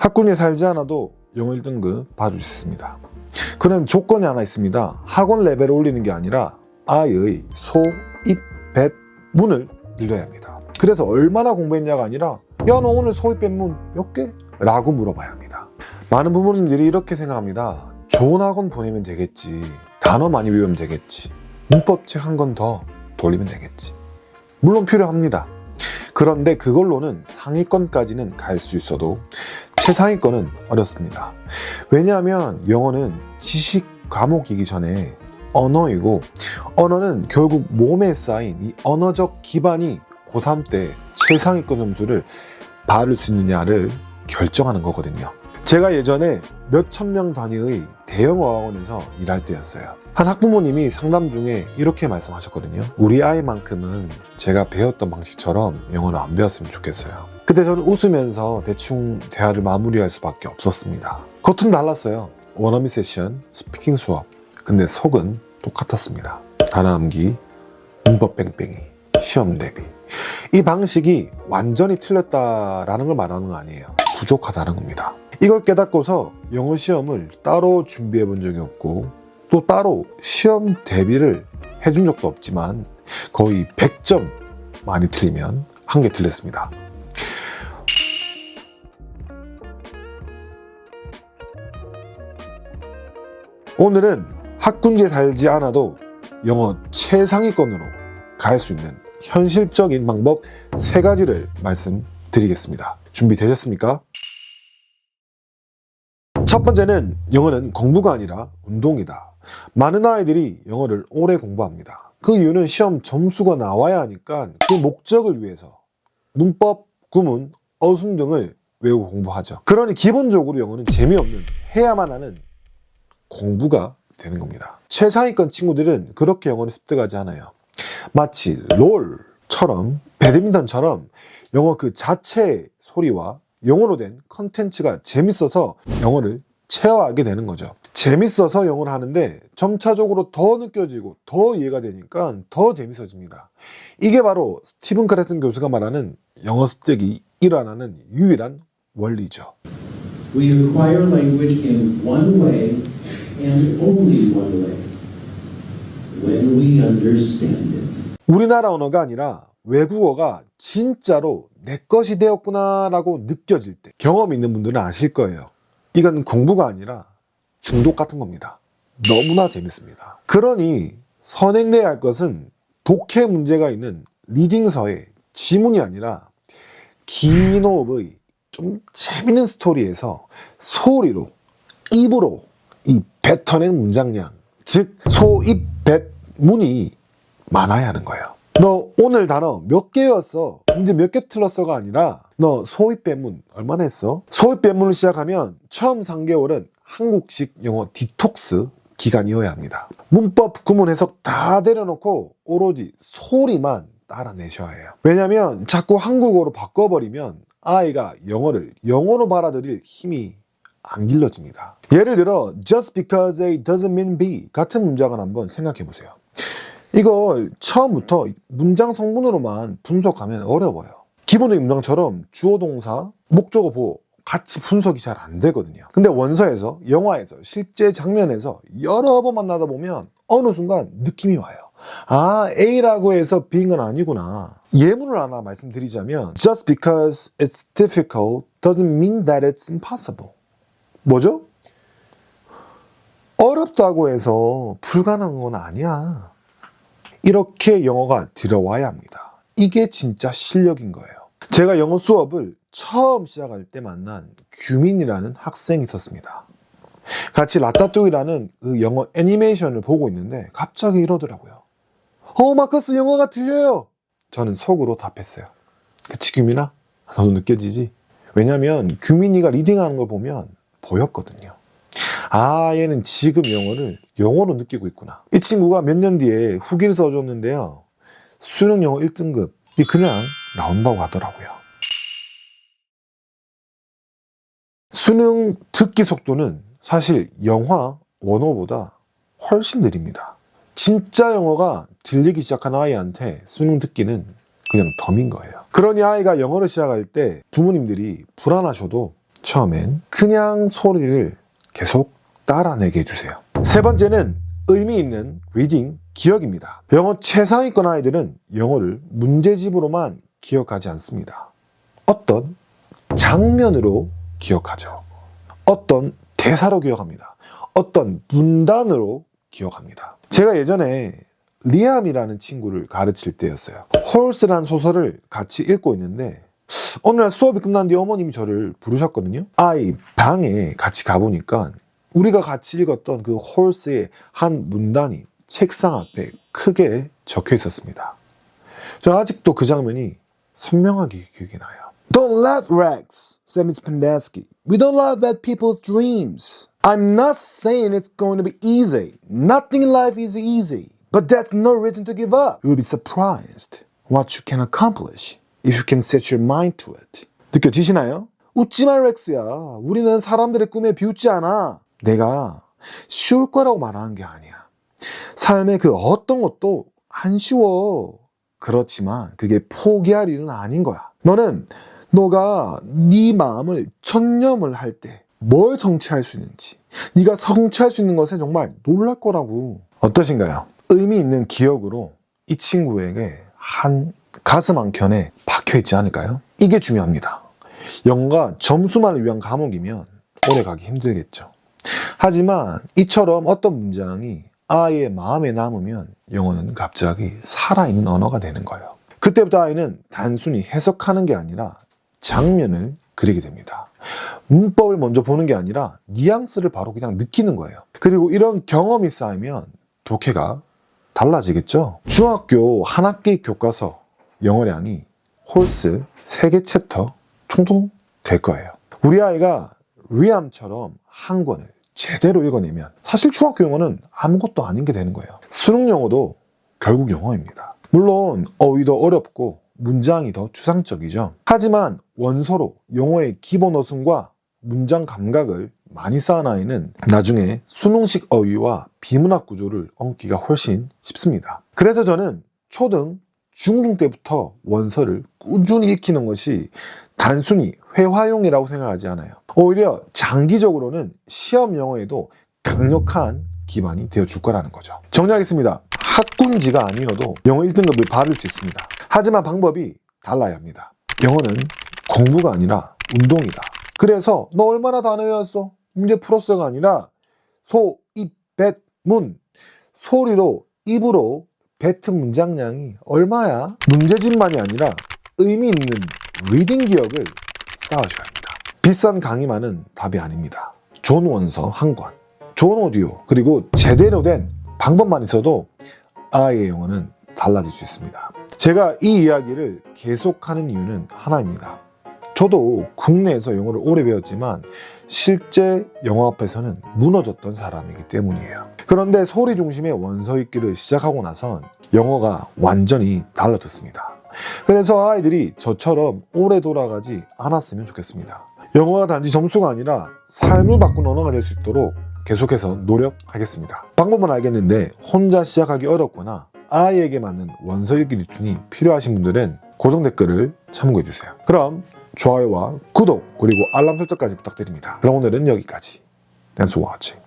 학군에 살지 않아도 영어 1등급 봐줄 수 있습니다. 그런 조건이 하나 있습니다. 학원 레벨을 올리는 게 아니라 아이의 소, 입, 뱃, 문을 늘려야 합니다. 그래서 얼마나 공부했냐가 아니라 야, 너 오늘 소, 입, 뱃, 문 몇 개? 라고 물어봐야 합니다. 많은 부모님들이 이렇게 생각합니다. 좋은 학원 보내면 되겠지. 단어 많이 외우면 되겠지. 문법책 한 권 더 돌리면 되겠지. 물론 필요합니다. 그런데 그걸로는 상위권까지는 갈 수 있어도 최상위권은 어렵습니다. 왜냐하면 영어는 지식 과목이기 전에 언어이고, 언어는 결국 몸에 쌓인 이 언어적 기반이 고3 때 최상위권 점수를 받을 수 있느냐를 결정하는 거거든요. 제가 예전에 몇천 명 단위의 대형 어학원에서 일할 때였어요. 한 학부모님이 상담 중에 이렇게 말씀하셨거든요. 우리 아이만큼은 제가 배웠던 방식처럼 영어를 안 배웠으면 좋겠어요. 그때 저는 웃으면서 대충 대화를 마무리할 수밖에 없었습니다. 겉은 달랐어요. 원어민 세션, 스피킹 수업. 근데 속은 똑같았습니다. 단어 암기, 문법 뺑뺑이, 시험 대비. 이 방식이 완전히 틀렸다라는 걸 말하는 거 아니에요. 부족하다는 겁니다. 이걸 깨닫고서 영어 시험을 따로 준비해 본 적이 없고, 또 따로 시험 대비를 해준 적도 없지만 거의 100점 많이 틀리면 한 개 틀렸습니다. 오늘은 학군지에 살지 않아도 영어 최상위권으로 갈 수 있는 현실적인 방법 3가지를 말씀드리겠습니다. 준비되셨습니까? 첫 번째는 영어는 공부가 아니라 운동이다. 많은 아이들이 영어를 오래 공부합니다. 그 이유는 시험 점수가 나와야 하니까 그 목적을 위해서 문법, 구문, 어순 등을 외우고 공부하죠. 그러니 기본적으로 영어는 재미없는, 해야만 하는 공부가 되는 겁니다. 최상위권 친구들은 그렇게 영어를 습득하지 않아요. 마치 롤처럼, 배드민턴처럼 영어 그 자체의 소리와 영어로 된 컨텐츠가 재밌어서 영어를 체화하게 되는 거죠. 재밌어서 영어를 하는데 점차적으로 더 느껴지고 더 이해가 되니까 더 재밌어집니다. 이게 바로 스티븐 크레슨 교수가 말하는 영어 습득이 일어나는 유일한 원리죠. We acquire language in one way and only one way, when we understand it. 우리나라 언어가 아니라 외국어가 진짜로 내 것이 되었구나 라고 느껴질 때, 경험 있는 분들은 아실 거예요. 이건 공부가 아니라 중독 같은 겁니다. 너무나 재밌습니다. 그러니 선행돼야 할 것은 독해 문제가 있는 리딩서의 지문이 아니라 기노업의 좀 재밌는 스토리에서 소리로, 입으로 이 뱉어낸 문장량, 즉 소, 입, 뱉, 문이 많아야 하는 거예요. 너 오늘 단어 몇 개 외웠어? 이제 몇 개 틀었어가 아니라 너 소입 배문 얼마나 했어? 소입 배문을 시작하면 처음 3개월은 한국식 영어 디톡스 기간이어야 합니다. 문법, 구문, 해석 다 내려놓고 오로지 소리만 따라내셔야 해요. 왜냐면 자꾸 한국어로 바꿔버리면 아이가 영어를 영어로 받아들일 힘이 안 길러집니다. 예를 들어 just because A doesn't mean B 같은 문장을 한번 생각해 보세요. 이걸 처음부터 문장 성분으로만 분석하면 어려워요. 기본적인 문장처럼 주어 동사, 목적어 보호 같이 분석이 잘 안 되거든요. 근데 원서에서, 영화에서, 실제 장면에서 여러 번 만나다 보면 어느 순간 느낌이 와요. 아, A라고 해서 B인 건 아니구나. 예문을 하나 말씀드리자면 Just because it's difficult doesn't mean that it's impossible. 뭐죠? 어렵다고 해서 불가능한 건 아니야. 이렇게 영어가 들어와야 합니다. 이게 진짜 실력인 거예요. 제가 영어 수업을 처음 시작할 때 만난 규민이라는 학생이 있었습니다. 같이 라따뚜이라는 그 영어 애니메이션을 보고 있는데 갑자기 이러더라고요. 마커스 영어가 들려요. 저는 속으로 답했어요. 그치 규민아? 너도 느껴지지? 왜냐면 규민이가 리딩하는 걸 보면 보였거든요. 아, 얘는 지금 영어를 영어로 느끼고 있구나. 이 친구가 몇 년 뒤에 후기를 써줬는데요. 수능 영어 1등급이 그냥 나온다고 하더라고요. 수능 듣기 속도는 사실 영화 원어보다 훨씬 느립니다. 진짜 영어가 들리기 시작한 아이한테 수능 듣기는 그냥 덤인 거예요. 그러니 아이가 영어를 시작할 때 부모님들이 불안하셔도 처음엔 그냥 소리를 계속 따라내게 해주세요. 세 번째는 의미 있는 리딩 기억입니다. 영어 최상위권 아이들은 영어를 문제집으로만 기억하지 않습니다. 어떤 장면으로 기억하죠. 어떤 대사로 기억합니다. 어떤 문단으로 기억합니다. 제가 예전에 리암이라는 친구를 가르칠 때였어요. 홀스라는 소설을 같이 읽고 있는데 어느 날 수업이 끝난 뒤에 어머님이 저를 부르셨거든요. 아이 방에 같이 가보니까 우리가 같이 읽었던 그 홀스의 한 문단이 책상 앞에 크게 적혀 있었습니다. 저 아직도 그 장면이 선명하게 기억이 나요. Don't laugh, Rex, said Miss Pendeski. We don't laugh at people's dreams. I'm not saying it's going to be easy. Nothing in life is easy. But that's no reason to give up. You'll be surprised what you can accomplish if you can set your mind to it. 느껴지시나요? 웃지 마, 렉스야. 우리는 사람들의 꿈에 비웃지 않아. 내가 쉬울 거라고 말하는 게 아니야. 삶의 그 어떤 것도 안 쉬워. 그렇지만 그게 포기할 일은 아닌 거야. 너는 너가 네 마음을 전념을 할 때 뭘 성취할 수 있는지, 네가 성취할 수 있는 것에 정말 놀랄 거라고. 어떠신가요? 의미 있는 기억으로 이 친구에게 한 가슴 한켠에 박혀 있지 않을까요? 이게 중요합니다. 영어가 점수만을 위한 과목이면 오래 가기 힘들겠죠. 하지만 이처럼 어떤 문장이 아이의 마음에 남으면 영어는 갑자기 살아있는 언어가 되는 거예요. 그때부터 아이는 단순히 해석하는 게 아니라 장면을 그리게 됩니다. 문법을 먼저 보는 게 아니라 뉘앙스를 바로 그냥 느끼는 거예요. 그리고 이런 경험이 쌓이면 독해가 달라지겠죠. 중학교 한 학기 교과서 영어량이 홀스 3개 챕터 총동 될 거예요. 우리 아이가 리암처럼 한 권을 제대로 읽어내면 사실 중학교 영어는 아무것도 아닌 게 되는 거예요. 수능 영어도 결국 영어입니다. 물론 어휘도 어렵고 문장이 더 추상적이죠. 하지만 원서로 영어의 기본 어순과 문장 감각을 많이 쌓은 아이는 나중에 수능식 어휘와 비문학 구조를 얹기가 훨씬 쉽습니다. 그래서 저는 초등, 중등 때부터 원서를 꾸준히 읽히는 것이 단순히 회화용이라고 생각하지 않아요. 오히려 장기적으로는 시험 영어에도 강력한 기반이 되어줄 거라는 거죠. 정리하겠습니다. 학군지가 아니어도 영어 1등급을 받을 수 있습니다. 하지만 방법이 달라야 합니다. 영어는 공부가 아니라 운동이다. 그래서 너 얼마나 단어 외웠어? 문제 풀었어가 아니라 소, 입, 뱉, 문. 소리로, 입으로 뱉은 문장량이 얼마야? 문제집만이 아니라 의미 있는 리딩 기억을 쌓으셔야 합니다. 비싼 강의만은 답이 아닙니다. 좋은 원서 한 권, 좋은 오디오, 그리고 제대로 된 방법만 있어도 아이의 영어는 달라질 수 있습니다. 제가 이 이야기를 계속하는 이유는 하나입니다. 저도 국내에서 영어를 오래 배웠지만 실제 영어 앞에서는 무너졌던 사람이기 때문이에요. 그런데 소리 중심의 원서 읽기를 시작하고 나선 영어가 완전히 달라졌습니다. 그래서 아이들이 저처럼 오래 돌아가지 않았으면 좋겠습니다. 영어가 단지 점수가 아니라 삶을 바꾸는 언어가 될 수 있도록 계속해서 노력하겠습니다. 방법은 알겠는데 혼자 시작하기 어렵거나 아이에게 맞는 원서 읽기 루틴이 필요하신 분들은 고정 댓글을 참고해주세요. 그럼 좋아요와 구독 그리고 알람 설정까지 부탁드립니다. 그럼 오늘은 여기까지. Thanks for watching.